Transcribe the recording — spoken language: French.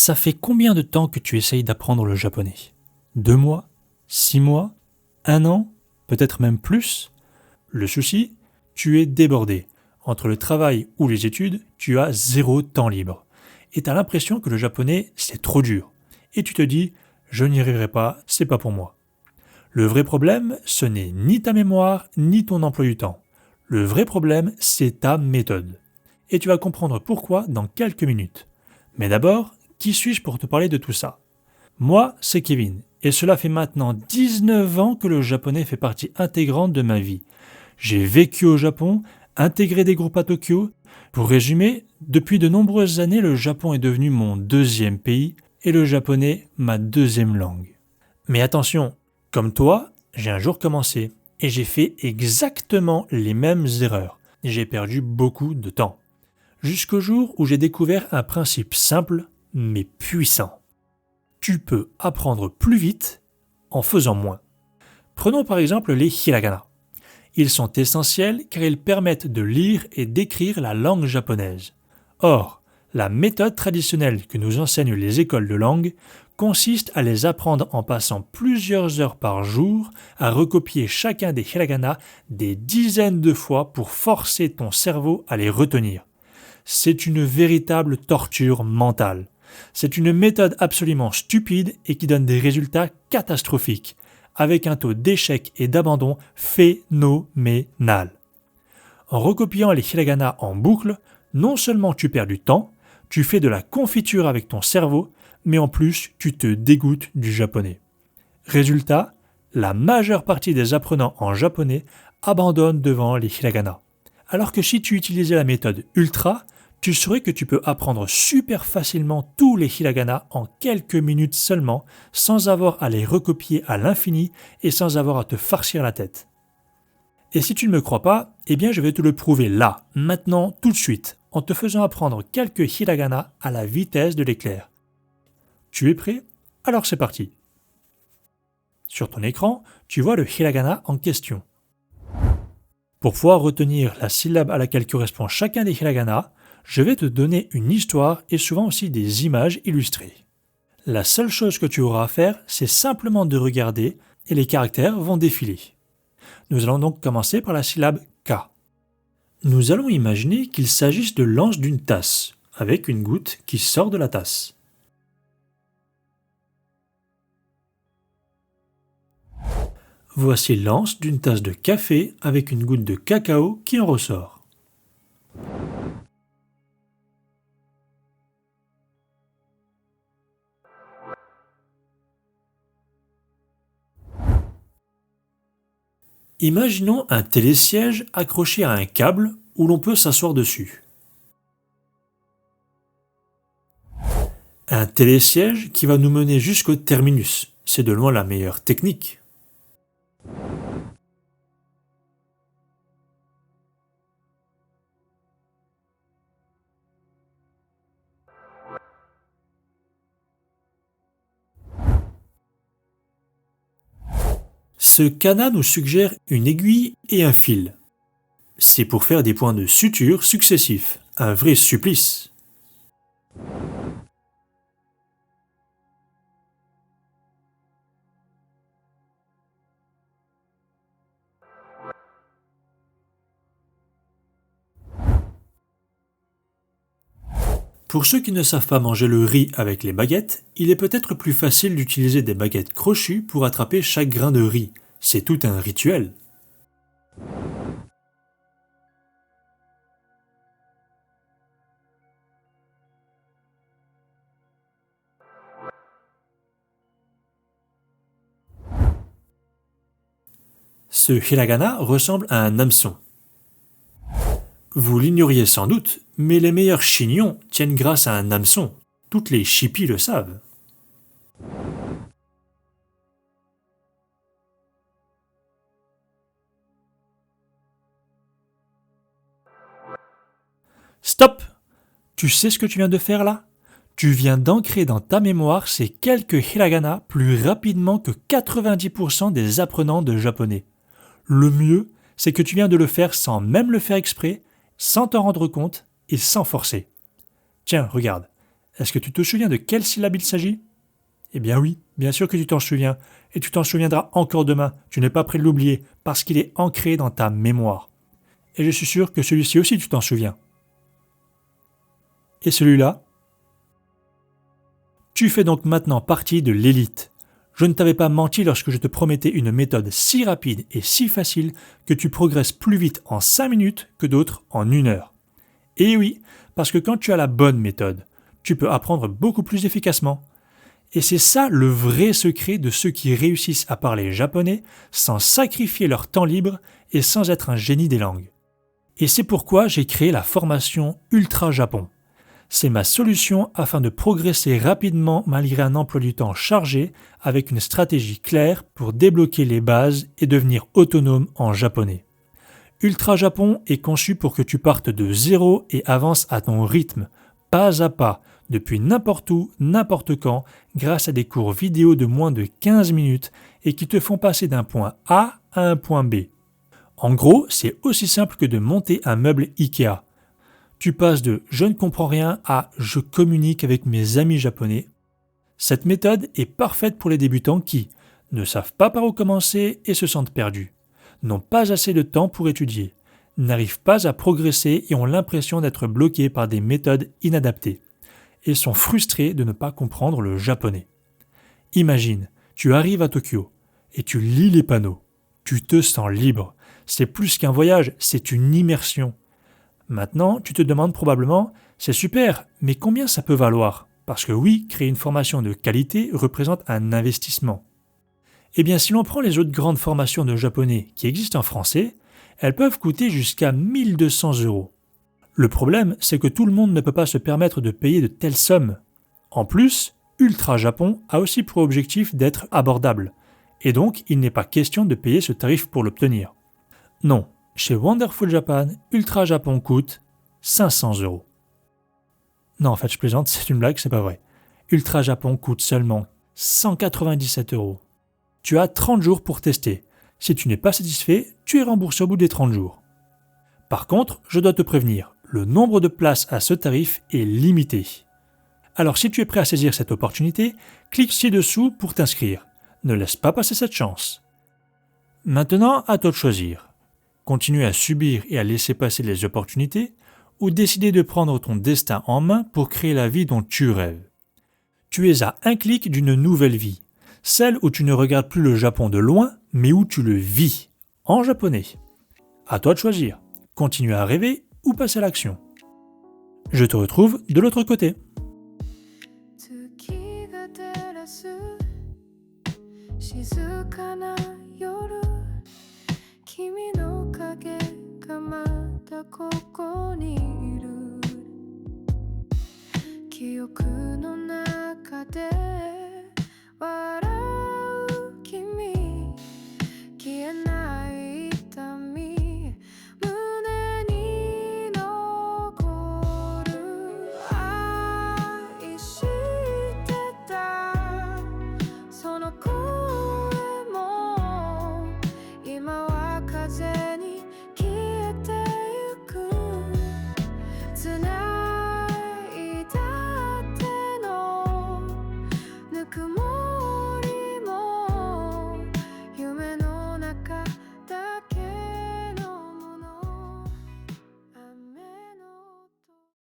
Ça fait combien de temps que tu essayes d'apprendre le japonais? 2 mois? 6 mois? 1 an? Peut-être même plus? Le souci, tu es débordé. Entre le travail ou les études, tu as 0 temps libre. Et tu as l'impression que le japonais, c'est trop dur. Et tu te dis, je n'y arriverai pas, c'est pas pour moi. Le vrai problème, ce n'est ni ta mémoire, ni ton emploi du temps. Le vrai problème, c'est ta méthode. Et tu vas comprendre pourquoi dans quelques minutes. Mais d'abord, qui suis-je pour te parler de tout ça? Moi, c'est Kevin, et cela fait maintenant 19 ans que le japonais fait partie intégrante de ma vie. J'ai vécu au Japon, intégré des groupes à Tokyo. Pour résumer, depuis de nombreuses années, le Japon est devenu mon deuxième pays et le japonais ma deuxième langue. Mais attention, comme toi, j'ai un jour commencé et j'ai fait exactement les mêmes erreurs. J'ai perdu beaucoup de temps. Jusqu'au jour où j'ai découvert un principe simple mais puissant. Tu peux apprendre plus vite en faisant moins. Prenons par exemple les hiragana. Ils sont essentiels car ils permettent de lire et d'écrire la langue japonaise. Or, la méthode traditionnelle que nous enseignent les écoles de langue consiste à les apprendre en passant plusieurs heures par jour à recopier chacun des hiragana des dizaines de fois pour forcer ton cerveau à les retenir. C'est une véritable torture mentale. C'est une méthode absolument stupide et qui donne des résultats catastrophiques, avec un taux d'échec et d'abandon phénoménal. En recopiant les hiragana en boucle, non seulement tu perds du temps, tu fais de la confiture avec ton cerveau, mais en plus tu te dégoûtes du japonais. Résultat, la majeure partie des apprenants en japonais abandonnent devant les hiragana. Alors que si tu utilisais la méthode ultra, tu saurais que tu peux apprendre super facilement tous les hiragana en quelques minutes seulement, sans avoir à les recopier à l'infini et sans avoir à te farcir la tête. Et si tu ne me crois pas, eh bien je vais te le prouver là, maintenant, tout de suite, en te faisant apprendre quelques hiragana à la vitesse de l'éclair. Tu es prêt? Alors c'est parti. Sur ton écran, tu vois le hiragana en question. Pour pouvoir retenir la syllabe à laquelle correspond chacun des hiragana, je vais te donner une histoire et souvent aussi des images illustrées. La seule chose que tu auras à faire, c'est simplement de regarder et les caractères vont défiler. Nous allons donc commencer par la syllabe K. Nous allons imaginer qu'il s'agisse de l'anse d'une tasse, avec une goutte qui sort de la tasse. Voici l'anse d'une tasse de café avec une goutte de cacao qui en ressort. Imaginons un télésiège accroché à un câble où l'on peut s'asseoir dessus. Un télésiège qui va nous mener jusqu'au terminus. C'est de loin la meilleure technique. Ce kana nous suggère une aiguille et un fil. C'est pour faire des points de suture successifs, un vrai supplice. Pour ceux qui ne savent pas manger le riz avec les baguettes, il est peut-être plus facile d'utiliser des baguettes crochues pour attraper chaque grain de riz. C'est tout un rituel. Ce hiragana ressemble à un hameçon. Vous l'ignoriez sans doute, mais les meilleurs chignons tiennent grâce à un hameçon. Toutes les chippies le savent. Stop! Tu sais ce que tu viens de faire là? Tu viens d'ancrer dans ta mémoire ces quelques hiragana plus rapidement que 90% des apprenants de japonais. Le mieux, c'est que tu viens de le faire sans même le faire exprès, sans t'en rendre compte et sans forcer. Tiens, regarde. Est-ce que tu te souviens de quelle syllabe il s'agit? Eh bien oui, bien sûr que tu t'en souviens, et tu t'en souviendras encore demain, tu n'es pas prêt de l'oublier, parce qu'il est ancré dans ta mémoire. Et je suis sûr que celui-ci aussi tu t'en souviens. Et celui-là? Tu fais donc maintenant partie de l'élite. Je ne t'avais pas menti lorsque je te promettais une méthode si rapide et si facile que tu progresses plus vite en 5 minutes que d'autres en 1 heure. Et oui, parce que quand tu as la bonne méthode, tu peux apprendre beaucoup plus efficacement. Et c'est ça le vrai secret de ceux qui réussissent à parler japonais sans sacrifier leur temps libre et sans être un génie des langues. Et c'est pourquoi j'ai créé la formation Ultra Japon. C'est ma solution afin de progresser rapidement malgré un emploi du temps chargé avec une stratégie claire pour débloquer les bases et devenir autonome en japonais. Ultra Japon est conçu pour que tu partes de zéro et avances à ton rythme, pas à pas, depuis n'importe où, n'importe quand, grâce à des cours vidéo de moins de 15 minutes et qui te font passer d'un point A à un point B. En gros, c'est aussi simple que de monter un meuble Ikea. Tu passes de « je ne comprends rien » à « je communique avec mes amis japonais ». Cette méthode est parfaite pour les débutants qui ne savent pas par où commencer et se sentent perdus, n'ont pas assez de temps pour étudier, n'arrivent pas à progresser et ont l'impression d'être bloqués par des méthodes inadaptées, et sont frustrés de ne pas comprendre le japonais. Imagine, tu arrives à Tokyo et tu lis les panneaux. Tu te sens libre. C'est plus qu'un voyage, c'est une immersion. Maintenant, tu te demandes probablement, c'est super, mais combien ça peut valoir? Parce que oui, créer une formation de qualité représente un investissement. Eh bien, si l'on prend les autres grandes formations de japonais qui existent en français, elles peuvent coûter jusqu'à 1200 €. Le problème, c'est que tout le monde ne peut pas se permettre de payer de telles sommes. En plus, Ultra Japon a aussi pour objectif d'être abordable, et donc il n'est pas question de payer ce tarif pour l'obtenir. Non, chez Wonderful Japan, Ultra Japon coûte 500 €. Non, en fait, je plaisante, c'est une blague, c'est pas vrai. Ultra Japon coûte seulement 197 €. Tu as 30 jours pour tester. Si tu n'es pas satisfait, tu es remboursé au bout des 30 jours. Par contre, je dois te prévenir, le nombre de places à ce tarif est limité. Alors si tu es prêt à saisir cette opportunité, clique ci-dessous pour t'inscrire. Ne laisse pas passer cette chance. Maintenant, à toi de choisir. Continuer à subir et à laisser passer les opportunités ou décider de prendre ton destin en main pour créer la vie dont tu rêves. Tu es à un clic d'une nouvelle vie, celle où tu ne regardes plus le Japon de loin, mais où tu le vis, en japonais. À toi de choisir. Continuer à rêver ou passer à l'action. Je te retrouve de l'autre côté. 月が照らす静かな夜君の影がまだここにいる記憶の中で